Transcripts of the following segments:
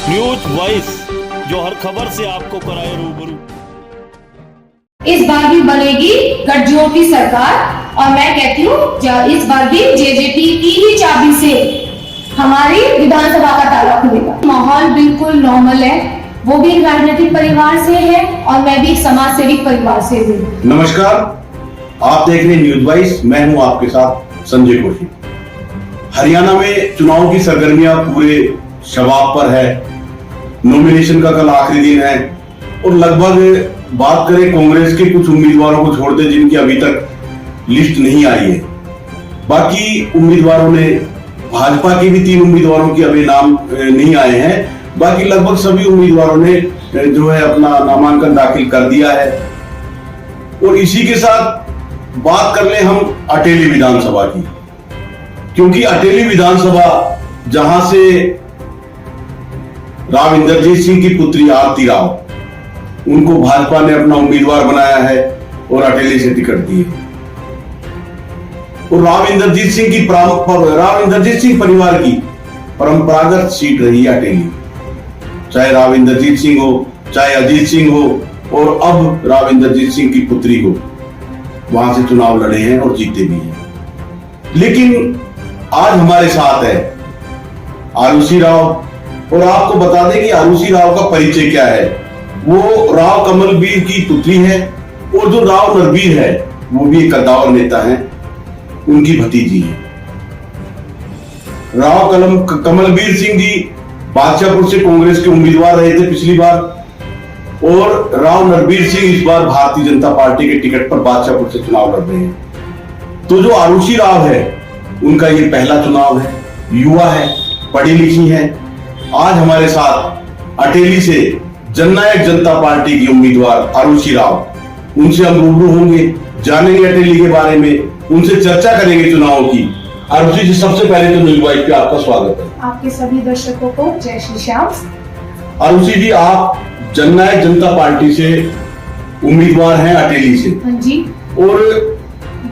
News voice, जो हर खबर से आपको कराए रूबरू। इस बार भी बनेगी गठजोड़ की सरकार और मैं कहती हूँ इस बार भी जेजेपी की ही चाबी से हमारी विधानसभा का ताला खुलेगा। माहौल बिल्कुल नॉर्मल है, वो भी एक राजनीतिक परिवार से है और मैं भी एक समाज सेविक परिवार से हूँ। नमस्कार, आप देख रहे हैं न्यूज वॉइस। मैं हूं आपके साथ संजय कौशिक। हरियाणा में चुनाव की सरगर्मियां पूरे शबाब पर है। नॉमिनेशन का कल आखिरी दिन है और लगभग बात करें कांग्रेस के कुछ उम्मीदवारों को छोड़ते जिनकी अभी तक लिस्ट नहीं आई है। बाकी उम्मीदवारों ने, भाजपा के भी 3 उम्मीदवारों की अभी नाम नहीं आए हैं। बाकी लगभग सभी उम्मीदवारों ने जो है अपना नामांकन दाखिल कर दिया है। और इसी के साथ बात कर ले हम अटेली विधानसभा की, क्योंकि अटेली विधानसभा जहां से राव इंद्रजीत सिंह की पुत्री आरती राव, उनको भाजपा ने अपना उम्मीदवार बनाया है और अटेली से टिकट दी है। और राव इंद्रजीत सिंह परिवार की परंपरागत सीट रही है अटेली, चाहे राव इंद्रजीत सिंह हो, चाहे अजीत सिंह हो, और अब राव इंद्रजीत सिंह की पुत्री हो, वहां से चुनाव लड़े हैं और जीते भी हैं। लेकिन आज हमारे साथ है आरुषि राव, और आपको बता दें कि आरुषि राव का परिचय क्या है। वो राव कमलवीर की पुत्री है और जो राव नरवीर है वो भी एक कद्दावर नेता है, उनकी भतीजी है। राव कमलवीर सिंह जी बादशाहपुर से कांग्रेस के उम्मीदवार रहे थे पिछली बार, और राव नरवीर सिंह इस बार भारतीय जनता पार्टी के टिकट पर बादशाहपुर से चुनाव लड़ रहे हैं। तो जो आरुषि राव है उनका ये पहला चुनाव है, युवा है, पढ़ी लिखी है। आज हमारे साथ अटेली से जननायक जनता पार्टी की उम्मीदवार आरुषि राव, उनसे हम रूबरू होंगे, जानेंगे अटेली के बारे में, उनसे चर्चा करेंगे चुनाव की। आरुषि जी, सबसे पहले तो न्यूज वॉइस पे आपका स्वागत है। आपके सभी दर्शकों को जय श्री श्याम। आरुषि जी, आप जननायक जनता पार्टी से उम्मीदवार हैं अटेली से। हाँ जी। और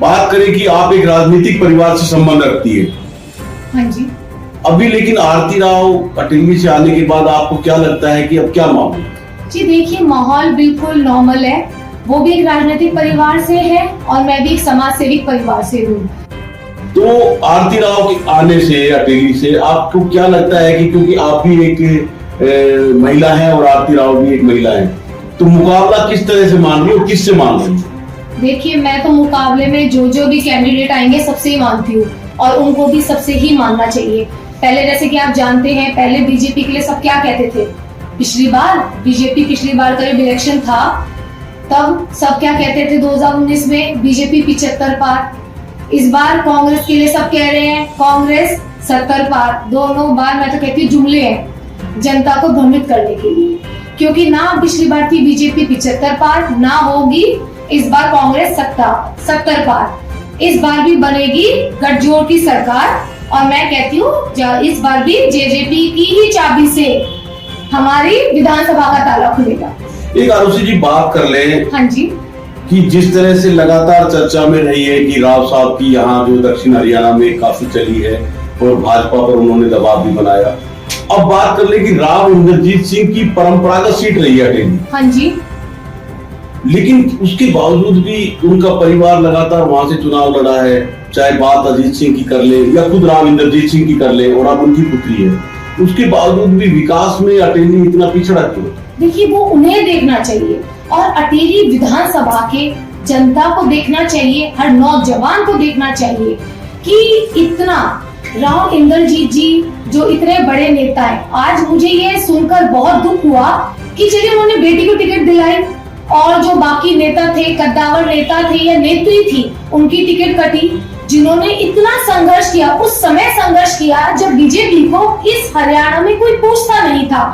बात करें कि आप एक राजनीतिक परिवार से संबंध रखती है। हाँ जी। अभी लेकिन आरती राव अटेली से आने के बाद आपको क्या लगता है कि अब क्या मामला? जी देखिए, माहौल बिल्कुल नॉर्मल है, वो भी एक राजनीतिक परिवार से है और मैं भी एक समाज सेविक परिवार से हूँ। तो आरती राव के आने से अटेली से आपको क्या लगता है कि क्योंकि आप भी एक महिला हैं और आरती राव भी एक महिला है, तो मुकाबला किस तरह से मान रही हो, किससे मान रही हो? देखिए, मैं तो मुकाबले में जो भी कैंडिडेट आएंगे सबसे ही मानती हूँ और उनको भी सबसे ही मानना चाहिए। पहले जैसे कि आप जानते हैं, पहले बीजेपी के लिए सब क्या कहते थे, पिछली बार का जब इलेक्शन था तब सब क्या कहते थे 2019 में बीजेपी 75 पार। इस बार कांग्रेस के लिए सब कह रहे हैं कांग्रेस 70 पार। दोनों बार मैं तो कहती हूँ जुमले हैं जनता को भ्रमित करने के लिए, क्योंकि ना पिछली बार थी बीजेपी 75 पार, ना होगी इस बार कांग्रेस 70 पार। इस बार भी बनेगी गठजोड़ की सरकार और मैं कहती हूँ इस बार भी जेजेपी की ही चाबी से हमारी विधानसभा का ताला खुलेगा। एक आरुषि जी, बात कर ले। हाँ जी। कि जिस तरह से लगातार चर्चा में रही है कि राव साहब की यहाँ जो दक्षिण हरियाणा में काफी चली है और भाजपा पर उन्होंने दबाव भी बनाया। अब बात कर ले कि राव इंद्रजीत सिंह की परंपरागत सीट रही है अटेली। हाँ जी। लेकिन उसके बावजूद भी उनका परिवार लगातार वहां से चुनाव लड़ा है, चाहे बात अजीत सिंह की कर ले या खुद राव इंद्रजीत सिंह की कर ले, और अब उनकी पुत्री है। उसके बावजूद भी विकास में अटेली इतना पिछड़ा क्यों? देखिए, वो उन्हें देखना चाहिए और अटेली विधानसभा के जनता को देखना चाहिए, हर नौजवान को देखना चाहिए कि इतना राव इंद्रजीत जी जो इतने बड़े नेता हैं, आज मुझे ये सुनकर बहुत दुख हुआ कि चलिए उन्होंने बेटी को टिकट दिलाई और जो बाकी नेता थे, कद्दावर नेता थे या नेत्री थी, उनकी टिकट कटी। जिन्होंने इतना संघर्ष किया, उस समय संघर्ष किया जब बीजेपी को इस हरियाणा में कोई पूछता नहीं था।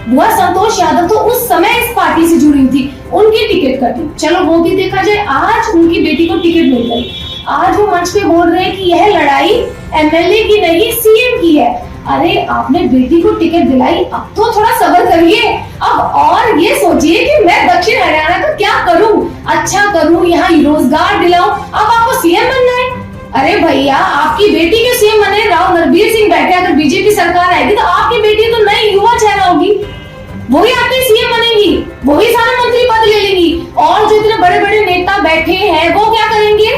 बुआ संतोष यादव तो उस समय इस पार्टी से जुड़ी थी, उनकी टिकट कटी। चलो वो भी देखा जाए, आज उनकी बेटी को टिकट मिल गई। आज वो मंच पे बोल रहे हैं कि यह लड़ाई एमएलए की नहीं सीएम की है। अरे आपने बेटी को टिकट दिलाई, अब तो थोड़ा सब्र करिए अब, और ये सोचिए कि मैं दक्षिण हरियाणा का क्या करूं, अच्छा करूं, यहाँ रोजगार दिलाऊं। अब आपको सीएम बनना है। अरे भैया, आपकी बेटी के सीएम बने राव नरवीर सिंह बैठे, अगर बीजेपी सरकार आएगी तो आपकी बेटी तो नई युवा चेहरा होगी। वही आपकी सीएम बनेंगी, वही सारे मंत्री पद ले लेंगी। और जो इतने बड़े बड़े नेता बैठे हैं वो क्या करेंगे?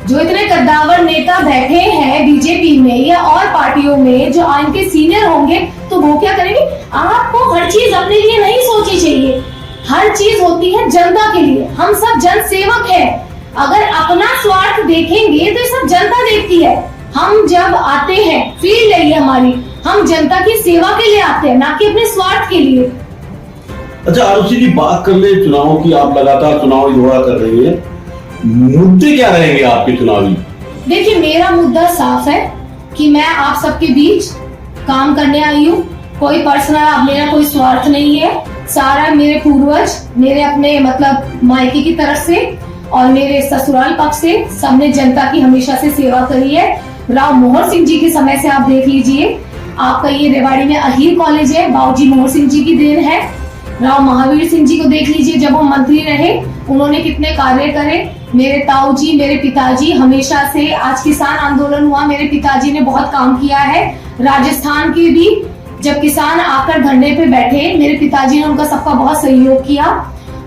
जो इतने कद्दावर नेता बैठे हैं बीजेपी में या और पार्टियों में, जो इनके सीनियर होंगे, तो वो क्या करेंगे? आपको हर चीज अपने लिए नहीं सोचनी चाहिए, हर चीज होती है जनता के लिए। हम सब जन सेवक है। अगर अपना स्वार्थ देखेंगे तो सब जनता देखती है। हम जब आते हैं, फील्ड है ये हमारी, हम जनता की सेवा के लिए आते हैं, ना कि अपने स्वार्थ के लिए। अच्छा आरुषि जी, बात कर ले चुनाव की। आप लगातार चुनाव युवा कर रही है, मुद्दे क्या रहेंगे आपके चुनावी? देखिए, मेरा मुद्दा साफ है कि मैं आप सबके बीच काम करने आई हूँ। कोई पर्सनल मेरा कोई स्वार्थ नहीं है। सारा मेरे पूर्वज, मेरे अपने मतलब मायके की तरफ से और मेरे ससुराल पक्ष से सबने जनता की हमेशा से सेवा करी है। राव मोहर सिंह जी के समय से आप देख लीजिए, आपका ये रेवाड़ी में अहीर कॉलेज है, बाबूजी मोहर सिंह जी की देन है। राव महावीर सिंह जी को देख लीजिए, जब वो मंत्री रहे उन्होंने कितने कार्य करे। मेरे ताऊ जी, मेरे पिताजी हमेशा से, आज किसान आंदोलन हुआ, मेरे पिताजी ने बहुत काम किया है। राजस्थान के भी जब किसान आकर धरने पे बैठे, मेरे पिताजी ने उनका सबका बहुत सहयोग किया।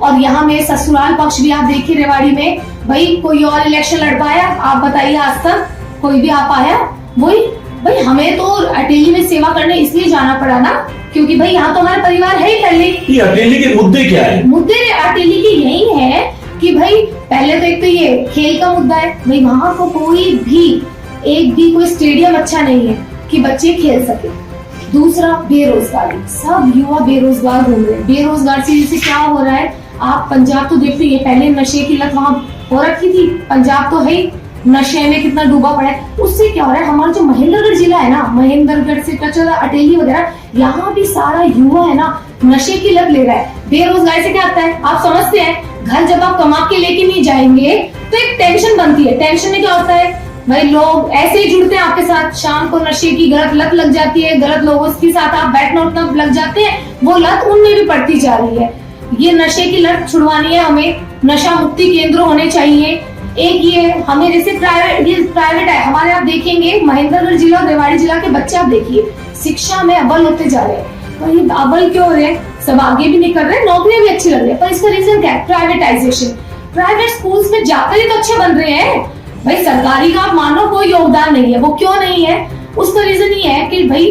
और यहाँ मेरे ससुराल पक्ष भी आप देखिए रेवाड़ी में, भाई कोई और इलेक्शन लड़ पाया? आप बताइए, आज तक कोई भी आ पाया? वही भाई, हमें तो अटेली में सेवा करने इसलिए जाना पड़ा ना, क्योंकि भाई यहाँ तो हमारा परिवार है ही पहले। ये अटेली के मुद्दे क्या है? मुद्दे अटेली के यही है कि भाई पहले तो एक तो ये खेल का मुद्दा है। भाई वहाँ को कोई भी एक भी कोई स्टेडियम अच्छा नहीं है कि बच्चे खेल सके। दूसरा बेरोजगारी, सब युवा बेरोजगार घूम रहे हैं। बेरोजगार से क्या हो रहा है? आप पंजाब तो देखते ही, पहले नशे की लत वहाँ हो रखी थी। पंजाब तो है नशे में कितना डूबा पड़ा है। उससे क्या हो रहा है? हमारा जो महेंद्रगढ़ जिला है ना, महेंद्रगढ़ से टच अटेली वगैरह, यहाँ भी सारा युवा है ना नशे की लत ले रहा है। बेरोजगारी से क्या आता है? आप समझते हैं, घर जब आप कमा के लेके नहीं जाएंगे तो एक टेंशन बनती है। टेंशन में क्या होता है भाई, लोग ऐसे ही जुड़ते हैं आपके साथ। शाम को नशे की गलत लत लग जाती है, गलत लोगों के साथ आप बैठना उठना लग जाते हैं, वो लत उनमें भी पड़ती जा रही है। ये नशे की लत छुड़वानी है हमें, नशा मुक्ति केंद्र होने चाहिए। एक ये हमें जैसे प्राइवेट है हमारे, आप देखेंगे महेंद्रगढ़ जिला और रेवाड़ी जिला के बच्चे आप देखिए शिक्षा में अव्वल होते जा रहे हैं। पर ये अव्वल क्यों हो रहे हैं? सब आगे भी नहीं कर रहे, नौकरियां भी अच्छी लग रही है, पर इसका रीजन क्या है? प्राइवेटाइजेशन। प्राइवेट स्कूल्स में जाकर ही तो अच्छे बन रहे हैं। भाई सरकारी का आप मानो कोई योगदान नहीं है, वो क्यों नहीं है? उसका रीजन ये है कि भाई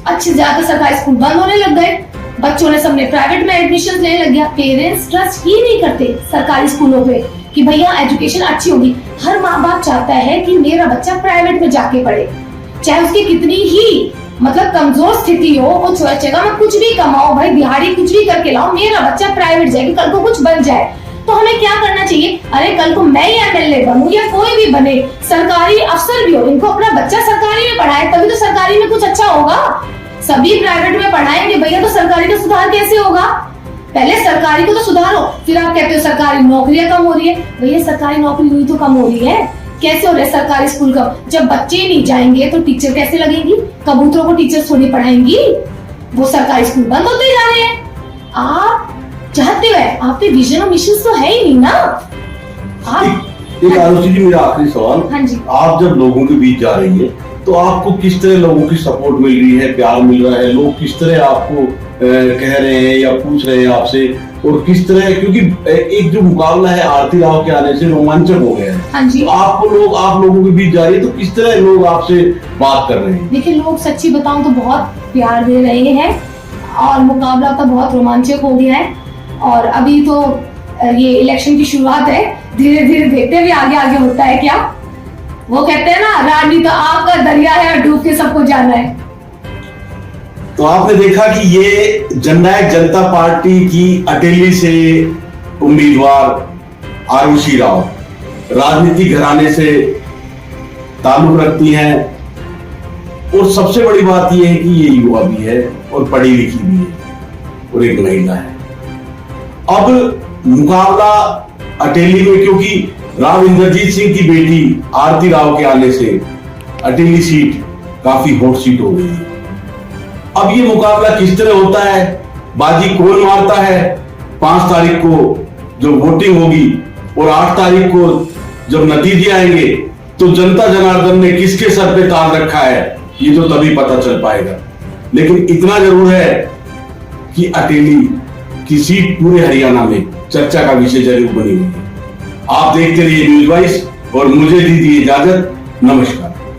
अच्छे ज्यादा सरकारी स्कूल बंद होने लग गए, बच्चों ने सबने प्राइवेट में एडमिशन लेने लग गया। पेरेंट्स ट्रस्ट ही नहीं करते सरकारी स्कूलों पे कि भैया एजुकेशन अच्छी होगी। हर माँ बाप चाहता है कि मेरा बच्चा प्राइवेट में जाके पढ़े, चाहे उसकी कितनी ही मतलब कमजोर स्थिति हो, वो सोचेगा मैं कुछ भी कमाऊं, भाई दिहाड़ी कुछ भी करके लाऊं, मेरा बच्चा प्राइवेट जाए, कल को कुछ बन जाए। तो हमें क्या करना चाहिए? अरे कल को मैं ही एमएलए बनूं या कोई भी बने, सरकारी अफसर भी हो, इनको अपना बच्चा सरकारी में पढ़ाए, तभी तो सरकारी में कुछ अच्छा होगा। सभी प्राइवेट में पढ़ाएंगे भैया तो सरकारी का सुधार कैसे होगा? पहले सरकारी को तो सुधारो, फिर आप कहते हो सरकारी नौकरियां कम हो रही है। भैया सरकारी नौकरी हुई तो कम हो रही है, कैसे हो रहा है सरकारी स्कूल का? जब बच्चे नहीं जाएंगे तो टीचर कैसे लगेंगी? कबूतरों को टीचर थोड़ी पढ़ाएंगी, वो सरकारी स्कूल बंद होते जा रहे हैं। आप चाहते हो, आप पे विजन और मिशन तो है ही नहीं ना। आप एक आरुषि जी, मेरा आखिरी सवाल, हाँ जी, आप जब लोगों के बीच जा रही है तो आपको किस तरह लोगों की सपोर्ट मिल रही है, प्यार मिल रहा है? लोग किस तरह आपको कह रहे हैं या पूछ रहे हैं आपसे, और किस तरह, क्योंकि एक जो मुकाबला है आरती राव के आने से रोमांचक हो गया है। हाँ जी, आप लोगों के बीच जा रही है तो किस तरह लोग आपसे बात कर रहे हैं? देखिए लोग सच्ची बताऊं तो बहुत प्यार दे रहे हैं और मुकाबला तो बहुत रोमांचक हो गया है। और अभी तो ये इलेक्शन की शुरुआत है, धीरे धीरे देखते हैं आगे आगे होता है क्या। वो कहते हैं ना, राजनीति तो आपका दरिया है और डूब के सबको जाना है। तो आपने देखा कि ये जननायक जनता पार्टी की अटेली से उम्मीदवार आरुषि राव राजनीतिक घराने से ताल्लुक रखती हैं, और सबसे बड़ी बात यह है कि ये युवा भी है और पढ़ी लिखी भी है और एक महिला है। अब मुकाबला अटेली में, क्योंकि राव इंद्रजीत सिंह की बेटी आरती राव के आने से अटेली सीट काफी हॉट सीट हो गई है। अब ये मुकाबला किस तरह होता है, बाजी कौन मारता है, 5 तारीख को जो वोटिंग होगी और 8 तारीख को जब नतीजे आएंगे तो जनता जनार्दन ने किसके सर पे ताज रखा है, ये तो तभी पता चल पाएगा। लेकिन इतना जरूर है कि अटेली की सीट पूरे हरियाणा में चर्चा का विषय जरूर बनी हुई है। आप देखते रहिए न्यूज़ 22 और मुझे दीजिए इजाजत। नमस्कार।